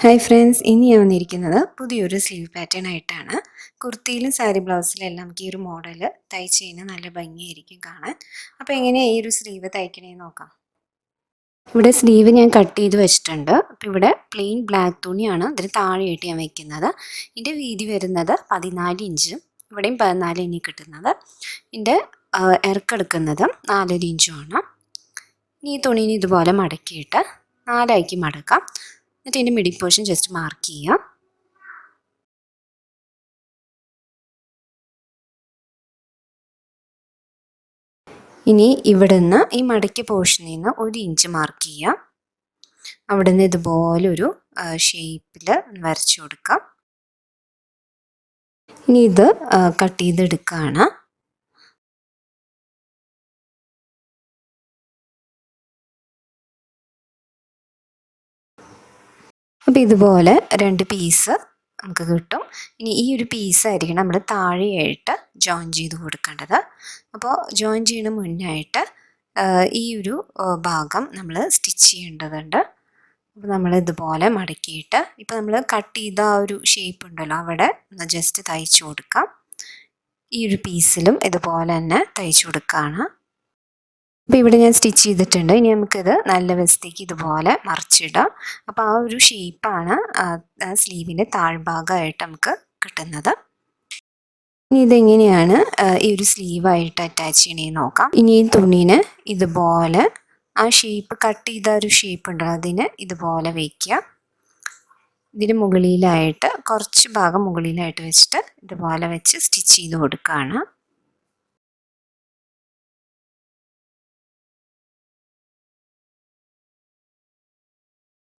Hi friends, ഇനി ഞാൻ വന്നിരിക്കുന്നത് പുതിയൊരു സ്ലീവ് പാറ്റേൺ ആയിട്ടാണ്. കുർത്തിയിലും സാരി ബ്ലൗസിലും എല്ലാം നമുക്ക് ഈ ഒരു മോഡൽ തയ്ച്ച് കഴിഞ്ഞാൽ നല്ല ഭംഗിയായിരിക്കും കാണാൻ. അപ്പോൾ എങ്ങനെയാണ് ഈ ഒരു സ്ലീവ് തയ്ക്കണേന്ന് നോക്കാം. ഇവിടെ സ്ലീവ് ഞാൻ കട്ട് ചെയ്ത് വെച്ചിട്ടുണ്ട്. അപ്പോൾ ഇവിടെ പ്ലെയിൻ ബ്ലാക്ക് തുണിയാണ് ഇതിന് താഴെയായിട്ട് ഞാൻ വെക്കുന്നത്. ഇതിൻ്റെ വീതി വരുന്നത് 14 ഇഞ്ചും ഇവിടെയും 14 ഇഞ്ച് കിട്ടുന്നത്. ഇതിൻ്റെ ഇറക്കെടുക്കുന്നത് 4 ഇഞ്ചുമാണ്. ഇനി ഈ തുണീനെ ഇതുപോലെ മടക്കിയിട്ട് 4 മടക്കാം. എന്നിട്ട് ഇതിൻ്റെ മിഡിൽ പോർഷൻ ജസ്റ്റ് മാർക്ക് ചെയ്യാം. ഇനി ഇവിടെ നിന്ന് ഈ മടക്കിയ പോർഷനിൽ നിന്ന് 1 ഇഞ്ച് മാർക്ക് ചെയ്യാം. അവിടെ നിന്ന് ഇതുപോലൊരു ഷേപ്പിൽ വരച്ചു കൊടുക്കാം. ഇനി ഇത് കട്ട് ചെയ്തെടുക്കുകയാണ്. അപ്പോൾ ഇതുപോലെ 2 പീസ് നമുക്ക് കിട്ടും. ഇനി ഈ ഒരു പീസായിരിക്കണം നമ്മൾ താഴെയായിട്ട് ജോയിൻ ചെയ്ത് കൊടുക്കേണ്ടത്. അപ്പോൾ ജോയിൻ ചെയ്യുന്ന മുന്നായിട്ട് ഈ ഒരു ഭാഗം നമ്മൾ സ്റ്റിച്ച് ചെയ്യേണ്ടതുണ്ട്. അപ്പോൾ നമ്മൾ ഇതുപോലെ മടക്കിയിട്ട് ഇപ്പോൾ നമ്മൾ കട്ട് ചെയ്ത ആ ഒരു ഷേപ്പ് ഉണ്ടല്ലോ അവിടെ ഒന്ന് ജസ്റ്റ് തയ്ച്ചു കൊടുക്കാം. ഈ ഒരു പീസിലും ഇതുപോലെ തന്നെ തയ്ച്ചു കൊടുക്കുകയാണ്. അപ്പോൾ ഇവിടെ ഞാൻ സ്റ്റിച്ച് ചെയ്തിട്ടുണ്ട്. ഇനി നമുക്കിത് നല്ല വശത്തേക്ക് ഇതുപോലെ മറിച്ചിടാം. അപ്പോൾ ആ ഒരു ഷേപ്പാണ് സ്ലീവിൻ്റെ താഴ്ഭാഗമായിട്ട് നമുക്ക് കിട്ടുന്നത്. ഇനി ഇതെങ്ങനെയാണ് ഈ ഒരു സ്ലീവായിട്ട് അറ്റാച്ച് ചെയ്യണേന്ന് നോക്കാം. ഇനി ഈ തുണീനെ ഇതുപോലെ ആ ഷേപ്പ് കട്ട് ചെയ്ത ഒരു ഷേപ്പ് ഉണ്ടല്ലോ അതിന് ഇതുപോലെ വയ്ക്കുക. ഇതിന് മുകളിലായിട്ട് കുറച്ച് ഭാഗം മുകളിലായിട്ട് വെച്ചിട്ട് ഇതുപോലെ വെച്ച് സ്റ്റിച്ച് ചെയ്ത് കൊടുക്കുകയാണ്.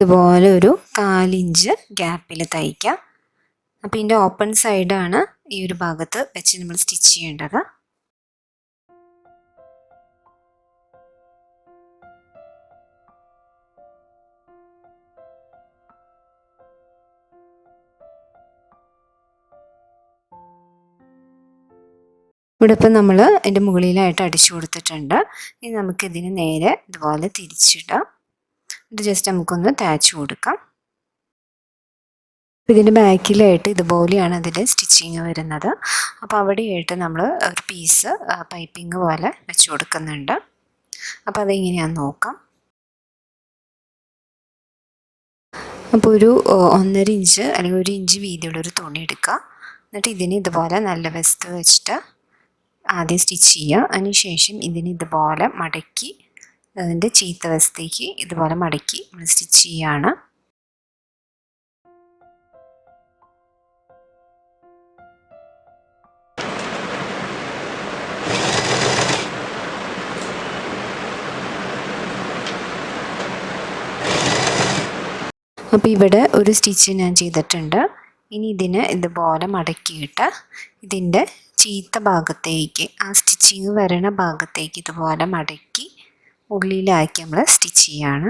ഇതുപോലെ ഒരു 4 ഇഞ്ച് ഗ്യാപ്പിൽ തയ്ക്കാം. അപ്പോൾ ഇതിൻ്റെ ഓപ്പൺ സൈഡാണ് ഈ ഒരു ഭാഗത്ത് വെച്ച് നമ്മൾ സ്റ്റിച്ച് ചെയ്യേണ്ടത്. ഇവിടെ ഇപ്പം നമ്മൾ അതിൻ്റെ മുകളിലായിട്ട് അടിച്ചു കൊടുത്തിട്ടുണ്ട്. ഇനി നമുക്കിതിന് നേരെ ഇതുപോലെ തിരിച്ചിടാം. ഇത് ജസ്റ്റ് നമുക്കൊന്ന് തയ്ച്ചു കൊടുക്കാം. ഇതിൻ്റെ ബാക്കിലായിട്ട് ഇതുപോലെയാണ് അതിൽ സ്റ്റിച്ചിങ് വരുന്നത്. അപ്പോൾ അവിടെയായിട്ട് നമ്മൾ ഒരു പീസ് പൈപ്പിംഗ് പോലെ വെച്ച് കൊടുക്കുന്നുണ്ട്. അപ്പോൾ അതെങ്ങനെയാണെന്ന് നോക്കാം. അപ്പോൾ ഒരു 1.5 ഇഞ്ച് അല്ലെങ്കിൽ 1 ഇഞ്ച് വീതിയുള്ളൊരു തുണി എടുക്കുക. എന്നിട്ട് ഇതിന് ഇതുപോലെ നല്ല വശത്ത് വെച്ചിട്ട് ആദ്യം സ്റ്റിച്ച് ചെയ്യുക. അതിനുശേഷം ഇതിന് ഇതുപോലെ മടക്കി അതിൻ്റെ ചീത്ത വശത്തേക്ക് ഇതുപോലെ മടക്കി നമ്മൾ സ്റ്റിച്ച് ചെയ്യുകയാണ്. അപ്പോൾ ഇവിടെ ഒരു സ്റ്റിച്ച് ഞാൻ ചെയ്തിട്ടുണ്ട്. ഇനി ഇതിനെ ഇതുപോലെ മടക്കിയിട്ട് ഇതിൻ്റെ ചീത്ത ഭാഗത്തേക്ക് ആ സ്റ്റിച്ചിങ് വരണ ഭാഗത്തേക്ക് ഇതുപോലെ മടക്കി ഉള്ളിലാക്കി നമ്മൾ സ്റ്റിച്ച് ചെയ്യാണ്.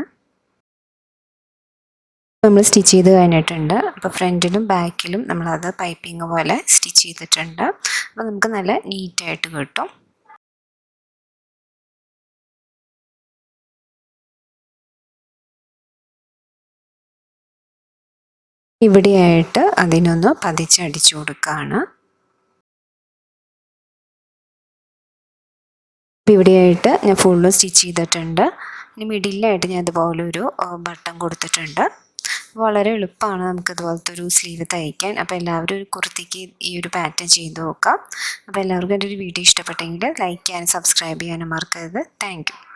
നമ്മൾ സ്റ്റിച്ച് ചെയ്ത് കഴിഞ്ഞിട്ടുണ്ട്. അപ്പോൾ ഫ്രണ്ടിലും ബാക്കിലും നമ്മളത് പൈപ്പിംഗ് പോലെ സ്റ്റിച്ച് ചെയ്തിട്ടുണ്ട്. അപ്പോൾ നമുക്ക് നല്ല നീറ്റായിട്ട് കിട്ടും. ഇവിടെയായിട്ട് അതിനൊന്ന് പതിച്ചടിച്ചു കൊടുക്കുകയാണ്. അപ്പോൾ ഇവിടെയായിട്ട് ഞാൻ ഫുള്ള് സ്റ്റിച്ച് ചെയ്തിട്ടുണ്ട്. ഇനി മിഡിലായിട്ട് ഞാൻ ഇതുപോലെ ഒരു ബട്ടൺ കൊടുത്തിട്ടുണ്ട്. വളരെ എളുപ്പമാണ് നമുക്ക് ഇതുപോലത്തെ ഒരു സ്ലീവ് തയ്ക്കാൻ. അപ്പോൾ എല്ലാവരും ഒരു കുർത്തിക്ക് ഈ ഒരു പാറ്റേൺ ചെയ്ത് നോക്കാം. അപ്പോൾ എല്ലാവർക്കും എൻ്റെ ഒരു വീഡിയോ ഇഷ്ടപ്പെട്ടെങ്കിൽ ലൈക്ക് ചെയ്യാനും സബ്സ്ക്രൈബ് ചെയ്യാനും മറക്കരുത്. Thank you.